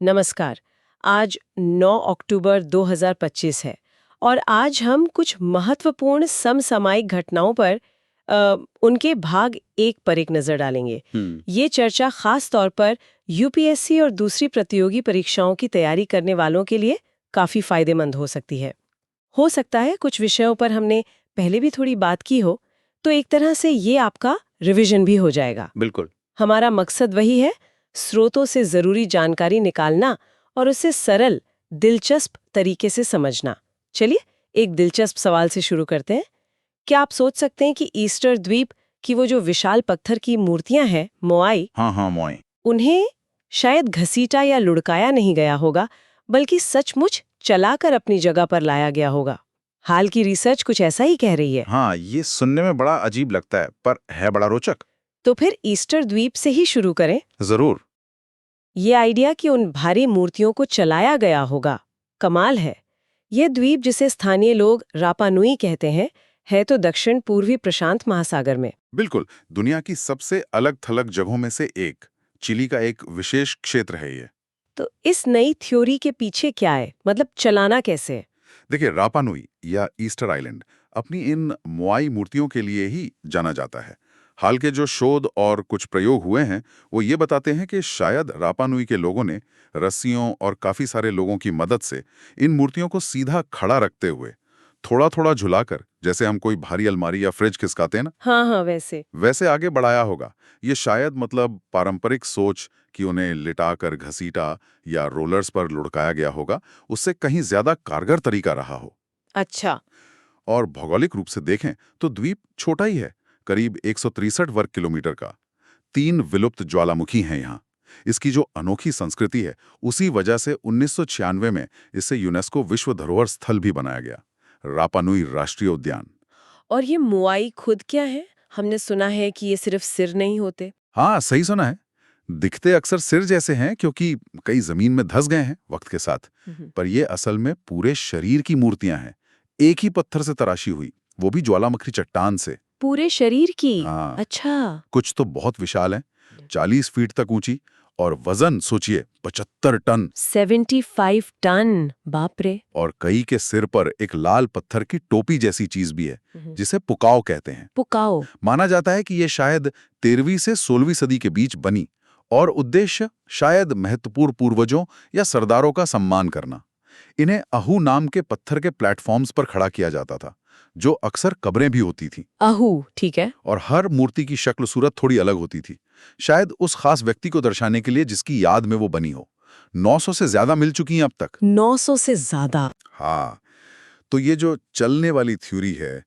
नमस्कार। आज 9 अक्टूबर 2025 है और आज हम कुछ महत्वपूर्ण समसामयिक घटनाओं पर उनके भाग एक पर एक नजर डालेंगे। ये चर्चा खास तौर पर यूपीएससी और दूसरी प्रतियोगी परीक्षाओं की तैयारी करने वालों के लिए काफी फायदेमंद हो सकती है। हो सकता है कुछ विषयों पर हमने पहले भी थोड़ी बात की हो, तो एक तरह से ये आपका रिवीजन भी हो जाएगा। बिल्कुल। हमारा मकसद वही है, स्रोतों से जरूरी जानकारी निकालना और उसे सरल, दिलचस्प तरीके से समझना। चलिए एक दिलचस्प सवाल से शुरू करते हैं। क्या आप सोच सकते हैं कि ईस्टर द्वीप की वो जो विशाल पत्थर की मूर्तियां हैं, मोआई, हाँ मोई। उन्हें शायद घसीटा या लुढ़काया नहीं गया होगा, बल्कि सचमुच चलाकर अपनी जगह पर लाया गया होगा। हाल की रिसर्च कुछ ऐसा ही कह रही है। हाँ, ये सुनने में बड़ा अजीब लगता है, पर है बड़ा रोचक। तो फिर ईस्टर द्वीप से ही शुरू करें। जरूर। ये आइडिया कि उन भारी मूर्तियों को चलाया गया होगा, कमाल है। ये द्वीप, जिसे स्थानीय लोग रापा नुई कहते हैं, है तो दक्षिण पूर्वी प्रशांत महासागर में। बिल्कुल, दुनिया की सबसे अलग थलग जगहों में से एक। चिली का एक विशेष क्षेत्र है ये। तो इस नई थ्योरी के पीछे क्या है, मतलब चलाना कैसे है? देखिए, रापा नुई या ईस्टर आइलैंड अपनी इन मोआई मूर्तियों के लिए ही जाना जाता है। हाल के जो शोध और कुछ प्रयोग हुए हैं, वो ये बताते हैं कि शायद रापा नुई के लोगों ने रस्सियों और काफी सारे लोगों की मदद से इन मूर्तियों को सीधा खड़ा रखते हुए थोड़ा थोड़ा झुलाकर, जैसे हम कोई भारी अलमारी या फ्रिज खिसकाते हैं ना, हाँ हाँ, वैसे आगे बढ़ाया होगा। ये शायद मतलब पारंपरिक सोच कि उन्हें लिटाकर घसीटा या रोलर्स पर लुढ़काया गया होगा, उससे कहीं ज्यादा कारगर तरीका रहा हो। अच्छा। और भौगोलिक रूप से देखें तो द्वीप छोटा ही है, करीब 163 वर्ग किलोमीटर का। 3 विलुप्त ज्वालामुखी हैं यहाँ। इसकी जो अनोखी संस्कृति है, उसी वजह से 1996 में इसे यूनेस्को विश्व धरोहर स्थल भी बनाया गया, रापा नुई राष्ट्रीय उद्यान। और ये मोआई खुद क्या है? हमने सुना है कि ये सिर्फ सिर नहीं होते। हाँ, सही सुना है। दिखते अक्सर सिर जैसे हैं क्योंकि कई जमीन में धंस गए हैं वक्त के साथ। पर ये असल में पूरे शरीर की मूर्तियां हैं, एक ही पत्थर से तराशी हुई, वो भी ज्वालामुखी चट्टान से। पूरे शरीर की? हाँ, अच्छा। कुछ तो बहुत विशाल हैं, 40 फीट तक ऊंची, और वजन सोचिए 75 टन। 75 टन, बाप रे। और कई के सिर पर एक लाल पत्थर की टोपी जैसी चीज भी है, जिसे पुकाओ कहते हैं। पुकाओ। माना जाता है कि ये शायद 13वीं से 16वीं सदी के बीच बनी, और उद्देश्य शायद महत्वपूर्ण पूर्वजों या सरदारों का सम्मान करना। इन्हें अहू नाम के पत्थर के प्लेटफॉर्म्स पर खड़ा किया जाता था, जो अक्सर कब्रें भी होती थीं। अहू, ठीक है। और हर मूर्ति की शक्ल सूरत थोड़ी अलग होती थी, शायद उस खास व्यक्ति को दर्शाने के लिए जिसकी याद में वो बनी हो। 900 से ज्यादा मिल चुकी हैं अब तक। 900 से ज्यादा? हाँ, तो ये जो चलने वाली थ्योरी है,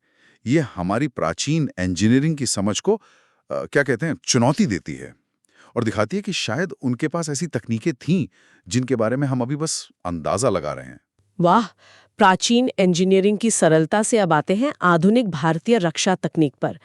ये हमारी प्राचीन इंजीनियरिंग की समझ को क्या कहते हैं, चुनौती देती है, और दिखाती है कि शायद उनके पास ऐसी तकनीकें थीं जिनके बारे में हम अभी बस अंदाजा लगा रहे हैं। वाह। प्राचीन इंजीनियरिंग की सरलता से अब आते हैं आधुनिक भारतीय रक्षा तकनीक पर।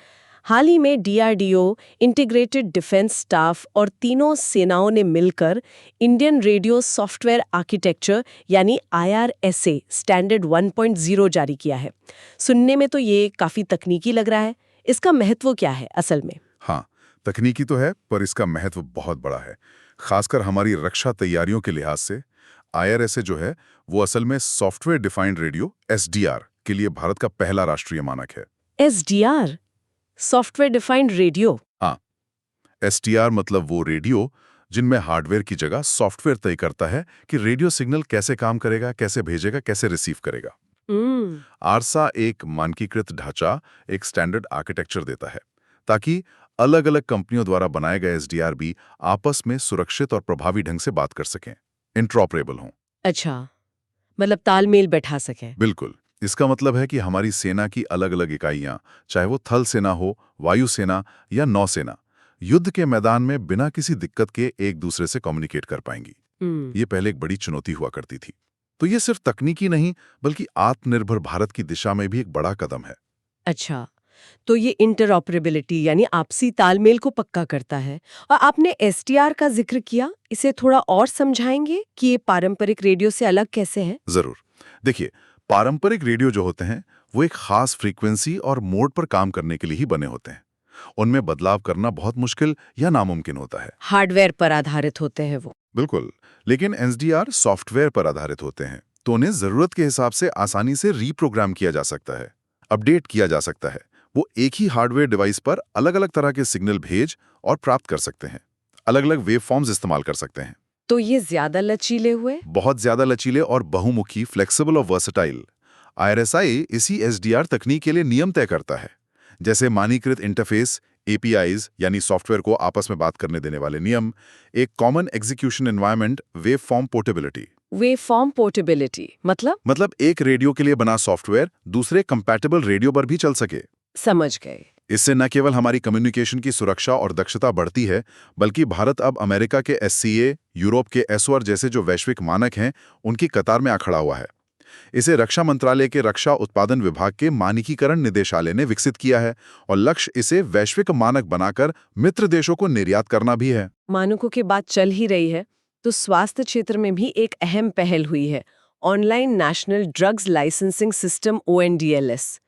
हाल ही में डीआरडीओ, इंटीग्रेटेड डिफेंस स्टाफ और तीनों सेनाओं ने मिलकर इंडियन रेडियो सॉफ्टवेयर आर्किटेक्चर यानी आईआरएसए स्टैंडर्ड 1.0 जारी किया है। सुनने में तो ये काफी तकनीकी लग रहा है। इसका महत्व क्या है असल में? हाँ, तकनीकी तो है, पर इसका महत्व बहुत बड़ा है, खासकर हमारी रक्षा तैयारियों के लिहाज से। आईआरएसए जो है, वो असल में सॉफ्टवेयर डिफाइंड रेडियो एसडीआर के लिए भारत का पहला राष्ट्रीय मानक है। SDR, software defined radio? हाँ, एसडीआर मतलब वो रेडियो जिनमें हार्डवेयर की जगह सॉफ्टवेयर तय करता है कि रेडियो सिग्नल कैसे काम करेगा, कैसे भेजेगा, कैसे रिसीव करेगा। आरसा एक मानकीकृत ढांचा, एक स्टैंडर्ड आर्किटेक्चर देता है, ताकि अलग अलग कंपनियों द्वारा बनाए गए एसडीआर भी आपस में सुरक्षित और प्रभावी ढंग से बात कर सकें, इंट्रॉपरेबल हों। अच्छा, मतलब तालमेल बैठा सकें। बिल्कुल। इसका मतलब है कि हमारी सेना की अलग अलग इकाइयां, चाहे वो थल सेना हो, वायुसेना या नौसेना, युद्ध के मैदान में बिना किसी दिक्कत के एक दूसरे से कम्युनिकेट कर पाएंगी। ये पहले एक बड़ी चुनौती हुआ करती थी। तो ये सिर्फ तकनीकी नहीं, बल्कि आत्मनिर्भर भारत की दिशा में भी एक बड़ा कदम है। अच्छा, तो ये इंटरऑपरेबिलिटी यानी आपसी तालमेल को पक्का करता है। और आपने एसटीआर का जिक्र किया, इसे थोड़ा और समझाएंगे कि ये पारंपरिक रेडियो से अलग कैसे है? जरूर। देखिए, पारंपरिक रेडियो जो होते हैं, वो एक खास फ्रीक्वेंसी और मोड पर काम करने के लिए ही बने होते हैं। उनमें बदलाव करना बहुत मुश्किल या नामुमकिन होता है। हार्डवेयर पर आधारित होते हैं वो। बिल्कुल, लेकिन एसडीआर सॉफ्टवेयर पर आधारित होते हैं, तो उन्हें जरूरत के हिसाब से आसानी से रीप्रोग्राम किया जा सकता है, अपडेट किया जा सकता है। वो एक ही हार्डवेयर डिवाइस पर अलग-अलग तरह के सिग्नल भेज और प्राप्त कर सकते हैं, अलग-अलग वेव फॉर्म्स इस्तेमाल कर सकते हैं। तो ये ज्यादा लचीले हुए। बहुत ज्यादा लचीले और बहुमुखी, फ्लेक्सिबल और वर्सेटाइल। आईआरएसआई इसी एसडीआर तकनीक के लिए नियम तय करता है, जैसे मानकीकृत इंटरफेस, एपीआईज यानी सॉफ्टवेयर को आपस में बात करने देने वाले नियम, एक common execution environment, wave form portability. Wave form portability मतलब एक रेडियो के लिए बना सॉफ्टवेयर दूसरे कंपैटिबल रेडियो पर भी चल सके। समझ गए। इससे न केवल हमारी कम्युनिकेशन की सुरक्षा और दक्षता बढ़ती है, बल्कि भारत अब अमेरिका के एससीए, यूरोप के एसओआर जैसे जो वैश्विक मानक हैं, उनकी कतार में आ खड़ा हुआ है। इसे रक्षा मंत्रालय के रक्षा उत्पादन विभाग के मानकीकरण निदेशालय ने विकसित किया है और लक्ष्य इसे वैश्विक मानक बनाकर मित्र देशों को निर्यात करना भी है। मानकों की बात चल ही रही है तो स्वास्थ्य क्षेत्र में भी एक अहम पहल हुई है। Online national drugs licensing system ONDLS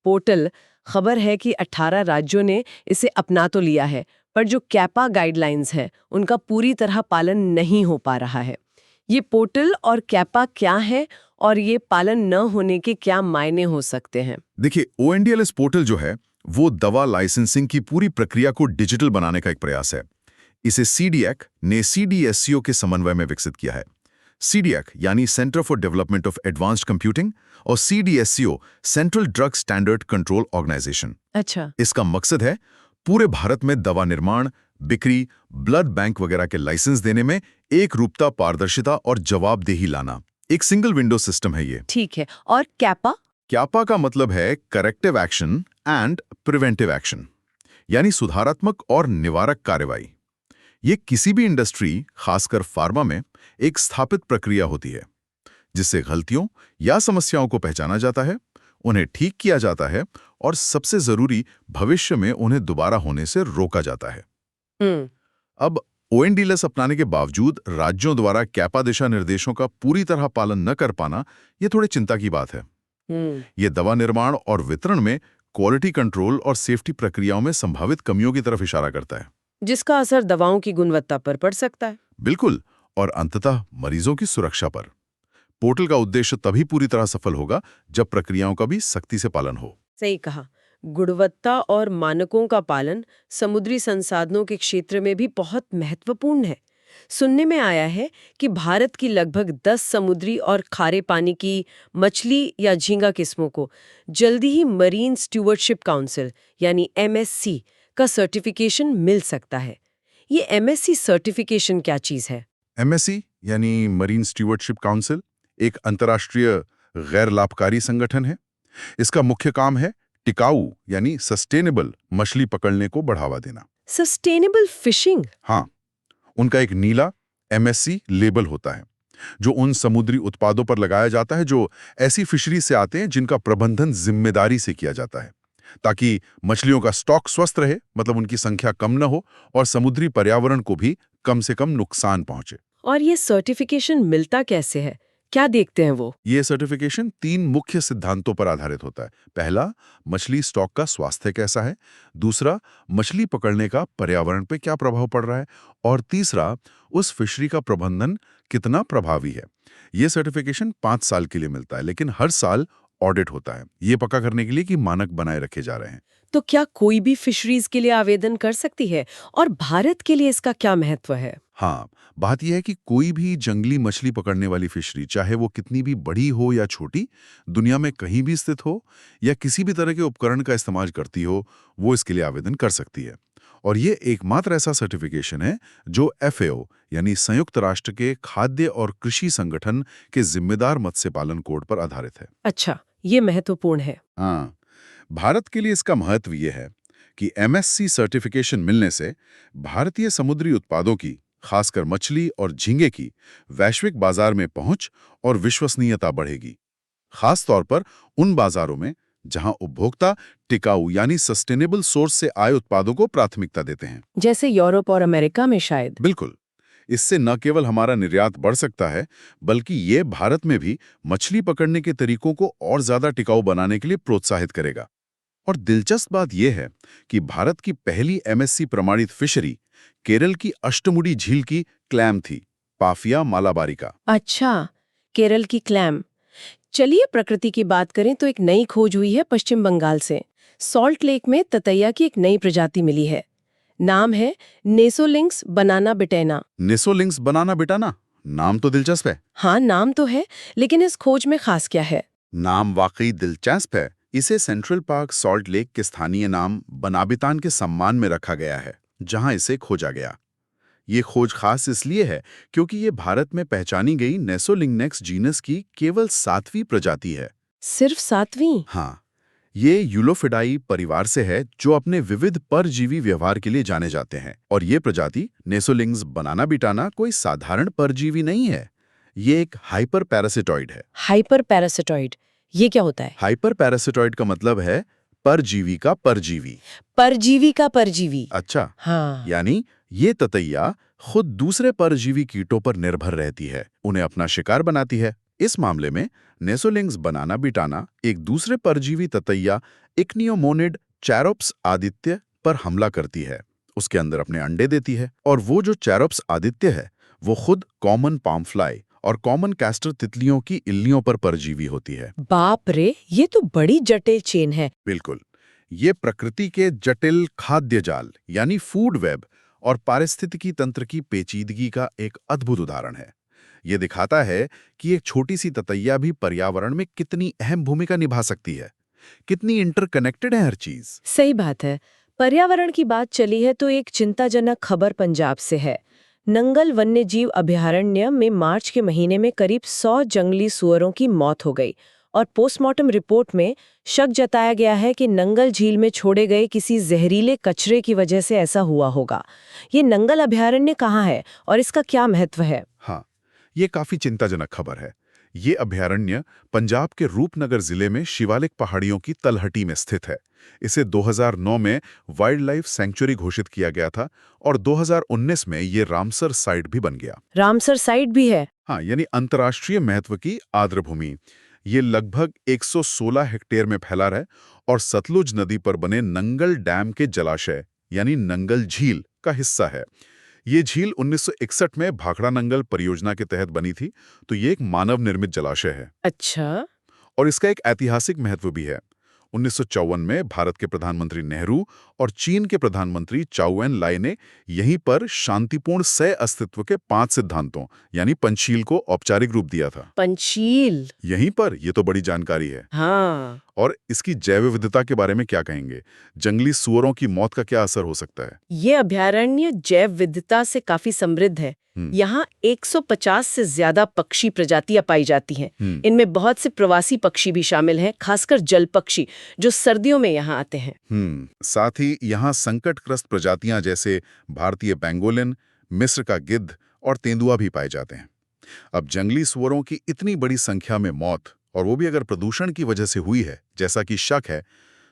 portal. खबर है कि 18 राज्यों ने इसे अपना तो लिया है, पर जो कैपा गाइडलाइंस है उनका पूरी तरह पालन नहीं हो पा रहा है। ये पोर्टल और कैपा क्या है और ये पालन न होने के क्या मायने हो सकते हैं? देखिए, ONDLS पोर्टल जो है वो दवा लाइसेंसिंग की पूरी प्रक्रिया को डिजिटल बनाने का एक प्रयास है। इसे CDAC ने CDSCO के समन्वय में विकसित किया है। CDAC यानी centre for development of advanced computing और CDSCO central drug standard control organisation. अच्छा। इसका मकसद है पूरे भारत में दवा निर्माण, बिक्री, ब्लड बैंक वगैरह के लाइसेंस देने में एक रूपता, पारदर्शिता और जवाबदेही लाना। एक सिंगल विंडो सिस्टम है ये। ठीक है। और कैपा? कैपा का मतलब है corrective action and preventive action, यानी सुधारात्मक और निवारक कार्रवाई। ये किसी भी इंडस्ट्री, खासकर फार्मा में, एक स्थापित प्रक्रिया होती है जिससे गलतियों या समस्याओं को पहचाना जाता है, उन्हें ठीक किया जाता है और सबसे जरूरी, भविष्य में उन्हें दोबारा होने से रोका जाता है। अब ONDLS अपनाने के बावजूद राज्यों द्वारा कैपा दिशा निर्देशों का पूरी तरह पालन न कर पाना, ये थोड़ी चिंता की बात है। ये दवा निर्माण और वितरण में क्वालिटी कंट्रोल और सेफ्टी प्रक्रियाओं में संभावित कमियों की तरफ इशारा करता है, जिसका असर दवाओं की गुणवत्ता पर पड़ सकता है। बिल्कुल, और अंततः मरीजों की सुरक्षा पर। पोर्टल का उद्देश्य तभी पूरी तरह सफल होगा जब प्रक्रियाओं का भी सख्ती से पालन हो। सही कहा। गुणवत्ता और मानकों का पालन समुद्री संसाधनों के क्षेत्र में भी बहुत महत्वपूर्ण है। सुनने में आया है कि भारत की लगभग 10 समुद्री और खारे पानी की मछली या झींगा किस्मों को जल्दी ही मरीन स्टूवर्डशिप काउंसिल यानी MSC का सर्टिफिकेशन मिल सकता है। ये MSC सर्टिफिकेशन क्या चीज है? MSC यानी मरीन स्टूवर्डशिप काउंसिल एक अंतर्राष्ट्रीय गैर लाभकारी संगठन है। इसका मुख्य काम है टिकाऊ यानी सस्टेनेबल मछली पकड़ने को बढ़ावा देना। Sustainable fishing? हाँ, उनका एक नीला MSC लेबल होता है जो उन समुद्री उत्पादों पर लगाया जाता है जो ऐसी फिशरी से आते हैं जिनका प्रबंधन जिम्मेदारी से किया जाता है, ताकि मछलियों का स्टॉक स्वस्थ रहे, मतलब उनकी संख्या कम न हो और समुद्री पर्यावरण को भी कम से कम नुकसान पहुंचे। और ये सर्टिफिकेशन मिलता कैसे है? क्या देखते हैं वो? ये सर्टिफिकेशन 3 मुख्य सिद्धांतों पर आधारित होता है। पहला, मछली स्टॉक का स्वास्थ्य कैसा है। दूसरा, मछली पकड़ने का पर्यावरण पे क्या प्रभाव पड़ रहा है। और तीसरा, उस फिशरी का प्रबंधन कितना प्रभावी है। ये सर्टिफिकेशन 5 साल के लिए मिलता है, लेकिन हर साल ऑडिट होता है, ये पक्का करने के लिए कि मानक बनाए रखे जा रहे हैं। तो क्या कोई भी फिशरीज के लिए आवेदन कर सकती है? और भारत के लिए इसका क्या महत्व है? हाँ, बात यह है कि कोई भी जंगली मछली पकड़ने वाली फिशरी, चाहे वो कितनी भी बड़ी हो या छोटी, दुनिया में कहीं भी स्थित हो या किसी भी तरह के उपकरण का इस्तेमाल करती हो, वो इसके लिए आवेदन कर सकती है। और ये एकमात्र ऐसा सर्टिफिकेशन है जो FAO यानी संयुक्त राष्ट्र के खाद्य और कृषि संगठन के जिम्मेदार मत्स्य पालन कोड पर आधारित है। अच्छा, ये महत्वपूर्ण है। हाँ, भारत के लिए इसका महत्व ये है कि MSC सर्टिफिकेशन मिलने से भारतीय समुद्री उत्पादों की, खासकर मछली और झींगे की, वैश्विक बाजार में पहुंच और विश्वसनीयता बढ़ेगी, खास तौर पर उन बाजारों में जहां उपभोक्ता टिकाऊ यानी सस्टेनेबल सोर्स से आए उत्पादों को प्राथमिकता देते हैं, जैसे यूरोप और अमेरिका में शायद। बिल्कुल। इससे न केवल हमारा निर्यात बढ़ सकता है, बल्कि ये भारत में भी मछली पकड़ने के तरीकों को और ज्यादा टिकाऊ बनाने के लिए प्रोत्साहित करेगा। और दिलचस्प बात यह है कि भारत की पहली एमएससी प्रमाणित फिशरी केरल की अष्टमुडी झील की क्लैम थी, पाफिया मालाबारिका। अच्छा, केरल की क्लैम। चलिए प्रकृति की बात करें तो एक नई खोज हुई है पश्चिम बंगाल से। सॉल्ट लेक में ततैया की एक नई प्रजाति मिली है। नाम है नेसोलिंक्स बनाना बिटेना। नेसोलिंक्स बनाना बिटाना, नाम तो दिलचस्प है। हाँ, नाम तो है, लेकिन इस खोज में खास क्या है? नाम वाकई दिलचस्प है। इसे सेंट्रल पार्क सॉल्ट लेक के स्थानीय नाम बनाबितान के सम्मान में रखा गया है, जहां इसे खोजा गया। ये खोज खास इसलिए है क्योंकि ये भारत में पहचानी गई नेसोलिंगनेक्स जीनस की केवल 7वीं प्रजाति है। सिर्फ 7वीं? हाँ, ये यूलोफिडाई परिवार से है, जो अपने विविध परजीवी व्यवहार के लिए जाने जाते हैं। और ये प्रजाति नेसोलिंग्स बनाना बिटाना कोई साधारण परजीवी नहीं है। ये एक हाइपर पैरासिटॉइड है। हाइपर पैरासिटॉइड, ये क्या होता है? हाइपर पैरासिटॉइड का मतलब है परजीवी का परजीवी। परजीवी का परजीवी। अच्छा, हाँ। यानी ये ततैया खुद दूसरे परजीवी कीटों पर निर्भर रहती है, उन्हें अपना शिकार बनाती है। इस मामले में नेसोलिंग्स बनाना बिटाना एक दूसरे परजीवी ततैया इक्नियोमोनिड चैरोप्स आदित्य पर हमला करती है, उसके अंदर अपने अंडे देती है। और वो जो चैरोप्स आदित्य है वो खुद कॉमन पामफ्लाई और कॉमन कैस्टर तितलियों की इल्लियों पर परजीवी होती है। बाप रे, ये तो बड़ी जटिल चेन है। बिल्कुल, ये प्रकृति के जटिल खाद्य जाल यानी फूड वेब और पारिस्थितिकी तंत्र की पेचीदगी का एक अद्भुत उदाहरण है। ये दिखाता है कि एक छोटी सी ततैया भी पर्यावरण में कितनी अहम भूमिका निभा सकती है, कितनी इंटरकनेक्टेड है हर चीज। सही बात है। पर्यावरण की बात चली है तो एक चिंताजनक खबर पंजाब से है। नंगल वन्यजीव अभयारण्य में मार्च के महीने में करीब 100 जंगली सुअरों की मौत हो गई और पोस्टमार्टम रिपोर्ट में शक जताया गया है कि नंगल झील में छोड़े गए किसी जहरीले कचरे की वजह से ऐसा हुआ होगा। ये नंगल अभयारण्य कहाँ है और इसका क्या महत्व है? हाँ, ये काफी चिंताजनक खबर है। ये अभयारण्य पंजाब के रूपनगर जिले में शिवालिक पहाड़ियों की तलहटी में स्थित है। इसे 2009 में वाइल्ड लाइफ सेंचुरी घोषित किया गया था और 2019 में ये रामसर साइट भी बन गया। रामसर साइट भी है? हाँ, यानी अंतर्राष्ट्रीय महत्व की आर्द्रभूमि। ये लगभग 116 हेक्टेयर में फैला है और सतलुज नदी पर बने नंगल डैम के जलाशय यानी नंगल झील का हिस्सा है। ये झील 1961 में भाखड़ा नंगल परियोजना के तहत बनी थी, तो ये एक मानव निर्मित जलाशय है। अच्छा। और इसका एक ऐतिहासिक महत्व भी है। 1954 में भारत के प्रधानमंत्री नेहरू और चीन के प्रधानमंत्री चाउ एन लाई ने यहीं पर शांतिपूर्ण सह अस्तित्व के 5 सिद्धांतों यानी पंचशील को औपचारिक रूप दिया था। पंचशील? यहीं पर, ये तो बड़ी जानकारी है। हाँ। और इसकी जैव विविधता के बारे में क्या कहेंगे? जंगली सुअरों की मौत का क्या असर हो सकता है? ये अभयारण्य जैव विविधता से काफी समृद्ध है। यहाँ 150 से ज्यादा पक्षी प्रजातियां पाई जाती हैं। इनमें बहुत से प्रवासी पक्षी भी शामिल हैं, खासकर जल पक्षी जो सर्दियों में यहाँ आते हैं। साथ ही यहाँ संकटग्रस्त प्रजातियां जैसे भारतीय पेंगोलिन, मिस्र का गिद्ध और तेंदुआ भी पाए जाते हैं। अब जंगली सुअरों की इतनी बड़ी संख्या में मौत, और वो भी अगर प्रदूषण की वजह से हुई है जैसा कि शक है,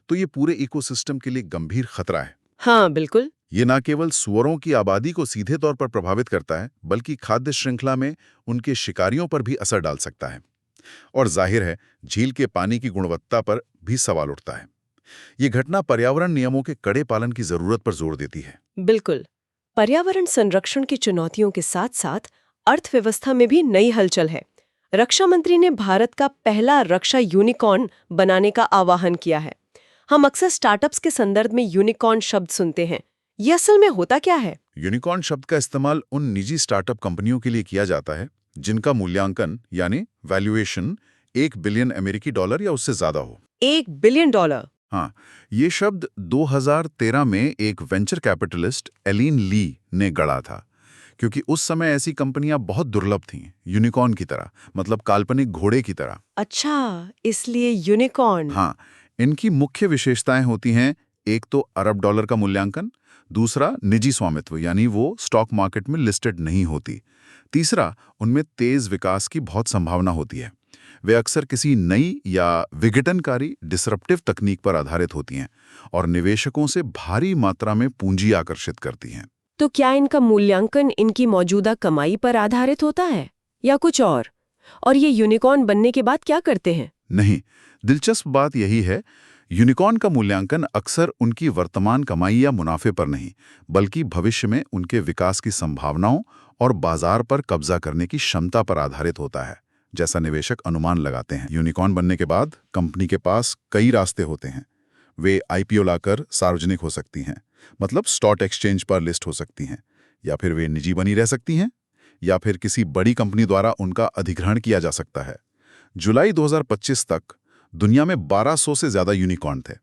तो ये पूरे इकोसिस्टम के लिए गंभीर खतरा है। हाँ बिल्कुल। ये न केवल सुअरों की आबादी को सीधे तौर पर प्रभावित करता है, बल्कि खाद्य श्रृंखला में उनके शिकारियों पर भी असर डाल सकता है। और जाहिर है, झील के पानी की गुणवत्ता पर भी सवाल उठता है। ये घटना पर्यावरण नियमों के कड़े पालन की जरूरत पर जोर देती है। बिल्कुल। पर्यावरण संरक्षण की चुनौतियों के साथ साथ अर्थव्यवस्था में भी नई हलचल है। रक्षा मंत्री ने भारत का पहला रक्षा यूनिकॉर्न बनाने का आह्वान किया है। हम अक्सर स्टार्टअप्स के संदर्भ में यूनिकॉर्न शब्द सुनते हैं। ये असल में होता क्या है? यूनिकॉर्न शब्द का इस्तेमाल उन निजी स्टार्टअप कंपनियों के लिए किया जाता है जिनका मूल्यांकन यानी वैल्यूएशन 1 बिलियन अमेरिकी डॉलर या उससे ज्यादा हो। 1 बिलियन डॉलर? हाँ, ये शब्द 2013 में एक वेंचर कैपिटलिस्ट एलिन ली ने गढ़ा था, क्योंकि उस समय ऐसी कंपनियां बहुत दुर्लभ थीं, यूनिकॉर्न की तरह, मतलब काल्पनिक घोड़े की तरह। अच्छा, इसलिए यूनिकॉर्न। हाँ, इनकी मुख्य विशेषताएं होती हैं, एक तो अरब डॉलर का मूल्यांकन, दूसरा निजी स्वामित्व यानी वो स्टॉक मार्केट में लिस्टेड नहीं होती, तीसरा उनमें तेज विकास की बहुत संभावना होती है। वे अक्सर किसी नई या विघटनकारी डिसरप्टिव तकनीक पर आधारित होती हैं और निवेशकों से भारी मात्रा में पूंजी आकर्षित करती हैं। तो क्या इनका मूल्यांकन इनकी मौजूदा कमाई पर आधारित होता है या कुछ और? और ये यूनिकॉर्न बनने के बाद क्या करते हैं? नहीं, दिलचस्प बात यही है, यूनिकॉर्न का मूल्यांकन अक्सर उनकी वर्तमान कमाई या मुनाफे पर नहीं, बल्कि भविष्य में उनके विकास की संभावनाओं और बाजार पर कब्जा करने की क्षमता पर आधारित होता है, जैसा निवेशक अनुमान लगाते हैं। यूनिकॉर्न बनने के बाद कंपनी के पास कई रास्ते होते हैं। वे आईपीओ लाकर सार्वजनिक हो सकती हैं, मतलब स्टॉक एक्सचेंज पर लिस्ट हो सकती हैं, या फिर वे निजी बनी रह सकती हैं, या फिर किसी बड़ी कंपनी द्वारा उनका अधिग्रहण किया जा सकता है। जुलाई 2025 तक दुनिया में 1200 से ज्यादा यूनिकॉर्न थे।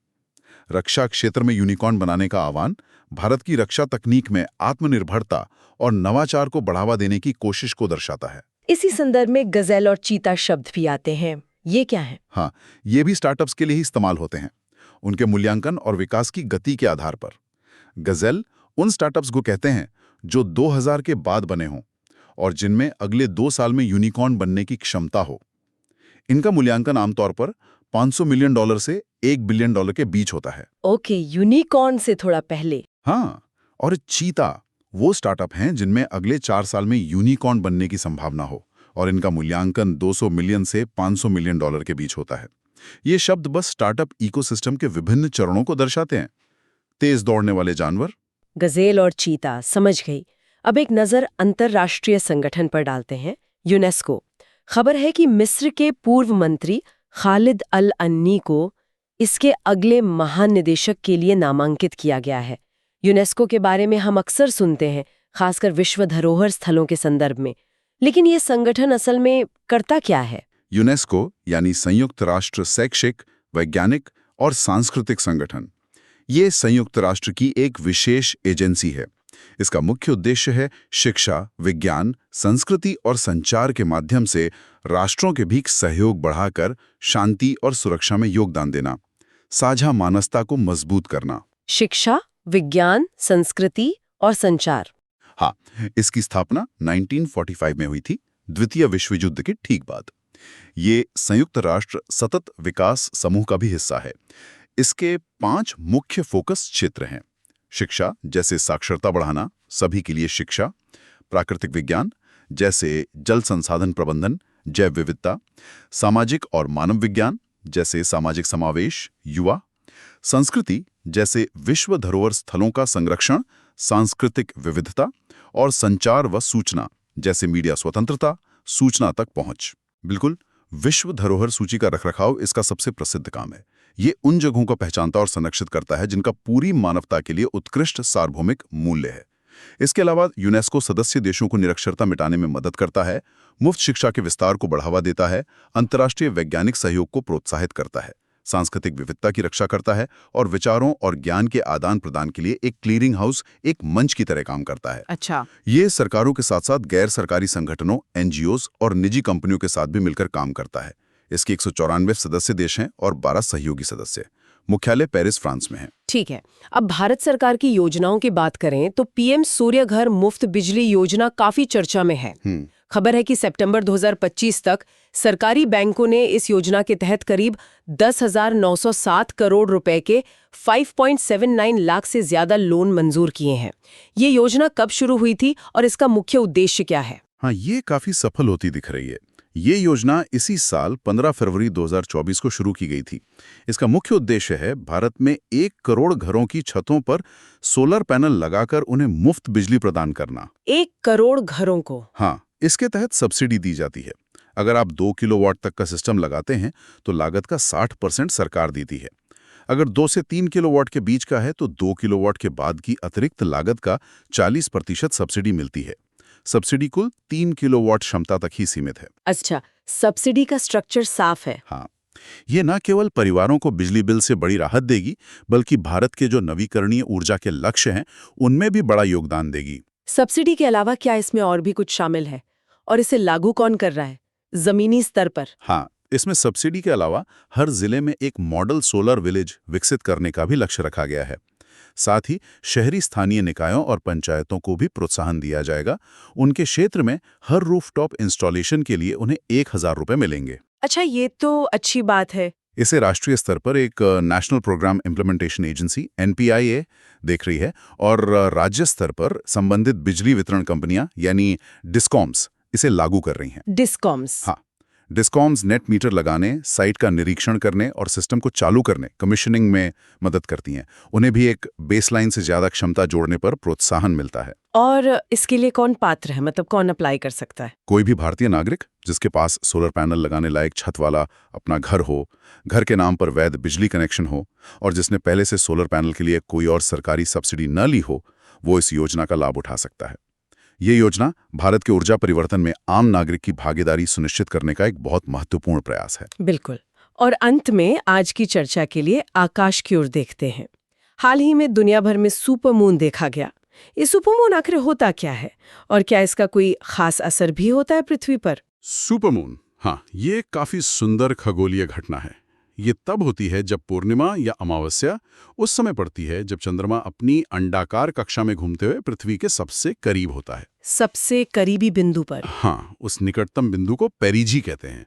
रक्षा क्षेत्र में यूनिकॉर्न बनाने का आह्वान भारत की रक्षा तकनीक में आत्मनिर्भरता और नवाचार को बढ़ावा देने की कोशिश को दर्शाता है। इसी संदर्भ में गजेल और चीता शब्द भी आते हैं, ये क्या है? हाँ, ये भी स्टार्टअप्स के लिए ही इस्तेमाल होते हैं, उनके मूल्यांकन और विकास की गति के आधार पर। गजेल उन स्टार्टअप्स को कहते हैं जो 2000 के बाद बने हों और जिनमें अगले 2 साल में यूनिकॉर्न बनने की क्षमता हो। इनका मूल्यांकन आमतौर पर $500 मिलियन से $1 बिलियन के बीच होता है। ओके, यूनिकॉर्न से थोड़ा पहले। हाँ, और चीता वो स्टार्टअप हैं जिनमें अगले 4 साल में यूनिकॉर्न बनने की संभावना हो और इनका मूल्यांकन $200 मिलियन से $500 मिलियन के बीच होता है। ये शब्द बस स्टार्टअप इकोसिस्टम के विभिन्न चरणों को दर्शाते हैं। तेज दौड़ने वाले जानवर, गजेल और चीता, समझ गई। अब एक नजर अंतर्राष्ट्रीय संगठन पर डालते हैं, यूनेस्को। खबर है कि मिस्र के पूर्व मंत्री खालिद अल अन्नी को इसके अगले महानिदेशक के लिए नामांकित किया गया है। यूनेस्को के बारे में हम अक्सर सुनते हैं, खासकर विश्व धरोहर स्थलों के संदर्भ में, लेकिन ये संगठन असल में करता क्या है? यूनेस्को यानी संयुक्त राष्ट्र शैक्षिक, वैज्ञानिक और सांस्कृतिक संगठन, ये संयुक्त राष्ट्र की एक विशेष एजेंसी है। इसका मुख्य उद्देश्य है शिक्षा, विज्ञान, संस्कृति और संचार के माध्यम से राष्ट्रों के बीच सहयोग बढ़ाकर शांति और सुरक्षा में योगदान देना, साझा मानवता को मजबूत करना। शिक्षा, विज्ञान, संस्कृति और संचार। हाँ, इसकी स्थापना 1945 में हुई थी, द्वितीय विश्व युद्ध के ठीक बाद। ये संयुक्त राष्ट्र सतत विकास समूह का भी हिस्सा है। इसके 5 मुख्य फोकस क्षेत्र हैं। शिक्षा, जैसे साक्षरता बढ़ाना, सभी के लिए शिक्षा। प्राकृतिक विज्ञान, जैसे जल संसाधन प्रबंधन, जैव विविधता। सामाजिक और मानव विज्ञान, जैसे सामाजिक समावेश, युवा। संस्कृति, जैसे विश्व धरोहर स्थलों का संरक्षण, सांस्कृतिक विविधता। और संचार व सूचना, जैसे मीडिया स्वतंत्रता, सूचना तक पहुंच। बिल्कुल, विश्व धरोहर सूची का रखरखाव इसका सबसे प्रसिद्ध काम है। ये उन जगहों को पहचानता और संरक्षित करता है जिनका पूरी मानवता के लिए उत्कृष्ट सार्वभौमिक मूल्य है। इसके अलावा यूनेस्को सदस्य देशों को निरक्षरता मिटाने में मदद करता है, मुफ्त शिक्षा के विस्तार को बढ़ावा देता है, अंतर्राष्ट्रीय वैज्ञानिक सहयोग को प्रोत्साहित करता है, सांस्कृतिक विविधता की रक्षा करता है और विचारों और ज्ञान के आदान प्रदान के लिए एक क्लीयरिंग हाउस, एक मंच की तरह काम करता है। अच्छा, ये सरकारों के साथ साथ गैर सरकारी संगठनों, एनजीओज और निजी कंपनियों के साथ भी मिलकर काम करता है। इसके 194 सदस्य देश हैं और 12 सहयोगी सदस्य। मुख्यालय पेरिस, फ्रांस में है। ठीक है। अब भारत सरकार की योजनाओं की बात करें तो पीएम सूर्य घर मुफ्त बिजली योजना काफी चर्चा में है। खबर है कि सितंबर 2025 तक सरकारी बैंकों ने इस योजना के तहत करीब 10,907 करोड़ रुपए के 5.79 लाख से ज्यादा लोन मंजूर किए हैं। ये योजना कब शुरू हुई थी और इसका मुख्य उद्देश्य क्या है? हाँ, ये काफी सफल होती दिख रही है। ये योजना इसी साल 15 फरवरी 2024 को शुरू की गई थी। इसका मुख्य उद्देश्य है भारत में 1 करोड़ घरों की छतों पर सोलर पैनल लगाकर उन्हें मुफ्त बिजली प्रदान करना। 1 करोड़ घरों को? हाँ, इसके तहत सब्सिडी दी जाती है। अगर आप 2 किलोवाट तक का सिस्टम लगाते हैं तो लागत का 60% सरकार देती है। अगर 2 से 3 किलोवाट के बीच का है तो 2 किलोवाट के बाद की अतिरिक्त लागत का 40% सब्सिडी मिलती है। सब्सिडी कुल 3 किलोवाट क्षमता तक ही सीमित है। अच्छा, सब्सिडी का स्ट्रक्चर साफ है। हाँ, ये न केवल परिवारों को बिजली बिल से बड़ी राहत देगी, बल्कि भारत के जो नवीकरणीय ऊर्जा के लक्ष्य हैं, उनमें भी बड़ा योगदान देगी। सब्सिडी के अलावा क्या इसमें और भी कुछ शामिल है और इसे लागू कौन कर रहा है जमीनी स्तर पर? हाँ, इसमें सब्सिडी के अलावा हर जिले में एक मॉडल सोलर विलेज विकसित करने का भी लक्ष्य रखा गया है। साथ ही शहरी स्थानीय निकायों और पंचायतों को भी प्रोत्साहन दिया जाएगा। उनके क्षेत्र में हर रूफटॉप इंस्टॉलेशन के लिए उन्हें 1,000 रुपए मिलेंगे। अच्छा, ये तो अच्छी बात है। इसे राष्ट्रीय स्तर पर एक national programme implementation agency NPIA देख रही है और राज्य स्तर पर संबंधित बिजली वितरण कंपनियां यानी डिस्कॉम्स इसे लागू कर रही हैं। डिस्कॉम्स? हाँ, डिस्कॉम्स नेट मीटर लगाने, साइट का निरीक्षण करने और सिस्टम को चालू करने, कमीशनिंग में मदद करती हैं। उन्हें भी एक बेसलाइन से ज़्यादा क्षमता जोड़ने पर प्रोत्साहन मिलता है। और इसके लिए कौन पात्र है, मतलब कौन अप्लाई कर सकता है? कोई भी भारतीय नागरिक जिसके पास सोलर पैनल लगाने लायक छत वाला अपना घर हो, घर के नाम पर वैध बिजली कनेक्शन हो और जिसने पहले से सोलर पैनल के लिए कोई और सरकारी सब्सिडी न ली हो, वो इस योजना का लाभ उठा सकता है। ये योजना भारत के ऊर्जा परिवर्तन में आम नागरिक की भागीदारी सुनिश्चित करने का एक बहुत महत्वपूर्ण प्रयास है। बिल्कुल। और अंत में आज की चर्चा के लिए आकाश की ओर देखते हैं। हाल ही में दुनिया भर में सुपर मून देखा गया। ये सुपर मून आखिर होता क्या है और क्या इसका कोई खास असर भी होता है पृथ्वी पर? सुपरमून, हाँ, ये काफी सुंदर खगोलीय घटना है। ये तब होती है जब पूर्णिमा या अमावस्या उस समय पड़ती है जब चंद्रमा अपनी अंडाकार कक्षा में घूमते हुए पृथ्वी के सबसे करीब होता है। सबसे करीबी बिंदु पर? हाँ, उस निकटतम बिंदु को पेरिजी कहते हैं।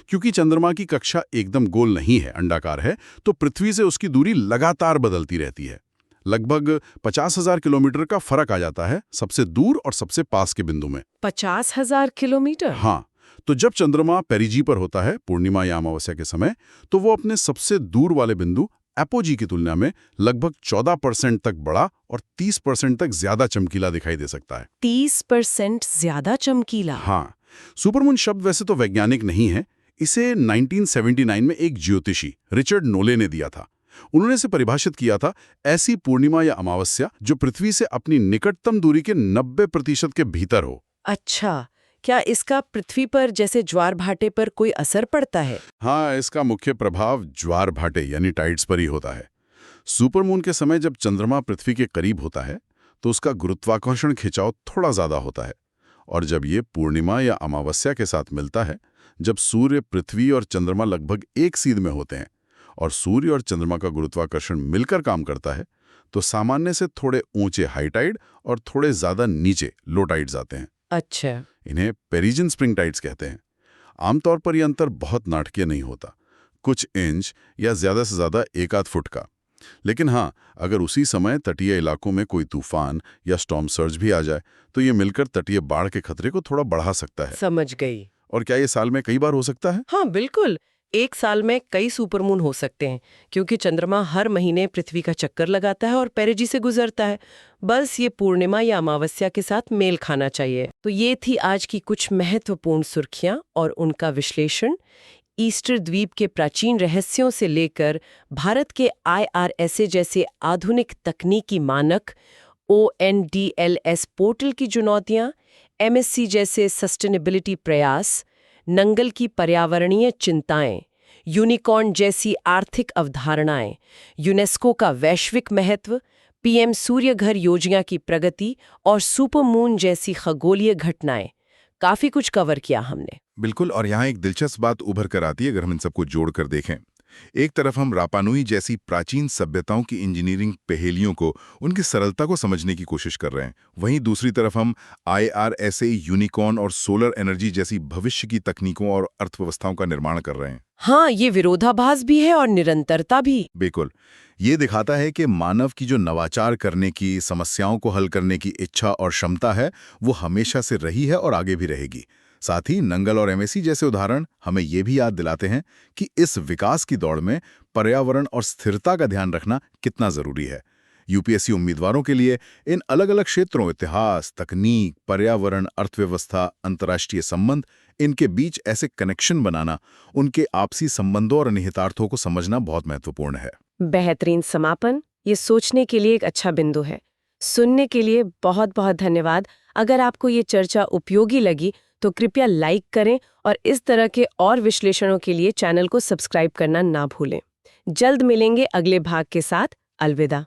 क्योंकि चंद्रमा की कक्षा एकदम गोल नहीं है, अंडाकार है, तो पृथ्वी से उसकी दूरी लगातार बदलती रहती है। लगभग 50,000 किलोमीटर का फर्क आ जाता है सबसे दूर और सबसे पास के बिंदु में। 50,000 किलोमीटर? हाँ, तो जब चंद्रमा पेरिजी पर होता है पूर्णिमा या अमावस्या के समय, तो वो अपने सबसे दूर वाले बिंदु एपोजी की तुलना में लगभग 14% तक बड़ा और 30% तक ज्यादा चमकीला दिखाई दे सकता है। 30% ज्यादा चमकीला? हाँ, सुपरमून शब्द वैसे तो वैज्ञानिक नहीं है। इसे 1979 में एक ज्योतिषी रिचर्ड नोले ने दिया था। उन्होंने इसे परिभाषित किया था, ऐसी पूर्णिमा या अमावस्या जो पृथ्वी से अपनी निकटतम दूरी के 90% के भीतर हो। अच्छा, क्या इसका पृथ्वी पर जैसे ज्वार भाटे पर कोई असर पड़ता है? हाँ, इसका मुख्य प्रभाव ज्वार भाटे यानी टाइड्स पर ही होता है। सुपरमून के समय जब चंद्रमा पृथ्वी के करीब होता है तो उसका गुरुत्वाकर्षण खिंचाव थोड़ा ज्यादा होता है, और जब ये पूर्णिमा या अमावस्या के साथ मिलता है, जब सूर्य, पृथ्वी और चंद्रमा लगभग एक सीध में होते हैं और सूर्य और चंद्रमा का गुरुत्वाकर्षण मिलकर काम करता है, तो सामान्य से थोड़े ऊंचे हाई टाइड और थोड़े ज्यादा नीचे लो टाइड्स आते हैं। अच्छा। इन्हें पेरिजियन स्प्रिंग टाइड्स कहते हैं। आमतौर पर यह अंतर बहुत नाटकीय नहीं होता, कुछ इंच या ज्यादा से ज्यादा 1-8 फुट का। लेकिन हाँ, अगर उसी समय तटीय इलाकों में कोई तूफान या स्टॉर्म सर्ज भी आ जाए तो ये मिलकर तटीय बाढ़ के खतरे को थोड़ा बढ़ा सकता है। समझ गई। और क्या ये साल में कई बार हो सकता है? हाँ बिल्कुल, एक साल में कई सुपरमून हो सकते हैं क्योंकि चंद्रमा हर महीने पृथ्वी का चक्कर लगाता है और पेरिजी से गुजरता है। बस ये पूर्णिमा या अमावस्या के साथ मेल खाना चाहिए। तो ये थी आज की कुछ महत्वपूर्ण सुर्खियां और उनका विश्लेषण। ईस्टर द्वीप के प्राचीन रहस्यों से लेकर भारत के IRSA जैसे आधुनिक तकनीकी मानक, ONDLS पोर्टल की चुनौतियां, MSC जैसे सस्टेनेबिलिटी प्रयास, नंगल की पर्यावरणीय चिंताएं, यूनिकॉर्न जैसी आर्थिक अवधारणाएं, यूनेस्को का वैश्विक महत्व, PM सूर्य घर योजना की प्रगति और सुपरमून जैसी खगोलीय घटनाएं, काफी कुछ कवर किया हमने। बिल्कुल, और यहाँ एक दिलचस्प बात उभर कर आती है अगर हम इन सबको जोड़कर देखें। एक तरफ हम रापानुई जैसी प्राचीन सभ्यताओं की इंजीनियरिंग पहेलियों को, उनकी सरलता को समझने की कोशिश कर रहे हैं, वहीं दूसरी तरफ हम IRSA, यूनिकॉर्न और सोलर एनर्जी जैसी भविष्य की तकनीकों और अर्थव्यवस्थाओं का निर्माण कर रहे हैं। हाँ, ये विरोधाभास भी है और निरंतरता भी। बिल्कुल, ये दिखाता है कि मानव की जो नवाचार करने की, समस्याओं को हल करने की इच्छा और क्षमता है, वो हमेशा से रही है और आगे भी रहेगी। साथ ही नंगल और MSC जैसे उदाहरण हमें ये भी याद दिलाते हैं कि इस विकास की दौड़ में पर्यावरण और स्थिरता का ध्यान रखना कितना जरूरी है। UPSC उम्मीदवारों के लिए इन अलग-अलग क्षेत्रों, इतिहास, तकनीक, पर्यावरण, अर्थव्यवस्था, अंतर्राष्ट्रीय संबंध, इनके बीच ऐसे कनेक्शन बनाना, उनके आपसी संबंधों और निहितार्थों को समझना बहुत महत्वपूर्ण है। बेहतरीन समापन, ये सोचने के लिए एक अच्छा बिंदु है। सुनने के लिए बहुत बहुत धन्यवाद। अगर आपको ये चर्चा उपयोगी लगी तो कृपया लाइक करें और इस तरह के और विश्लेषणों के लिए चैनल को सब्सक्राइब करना ना भूलें। जल्द मिलेंगे अगले भाग के साथ। अलविदा।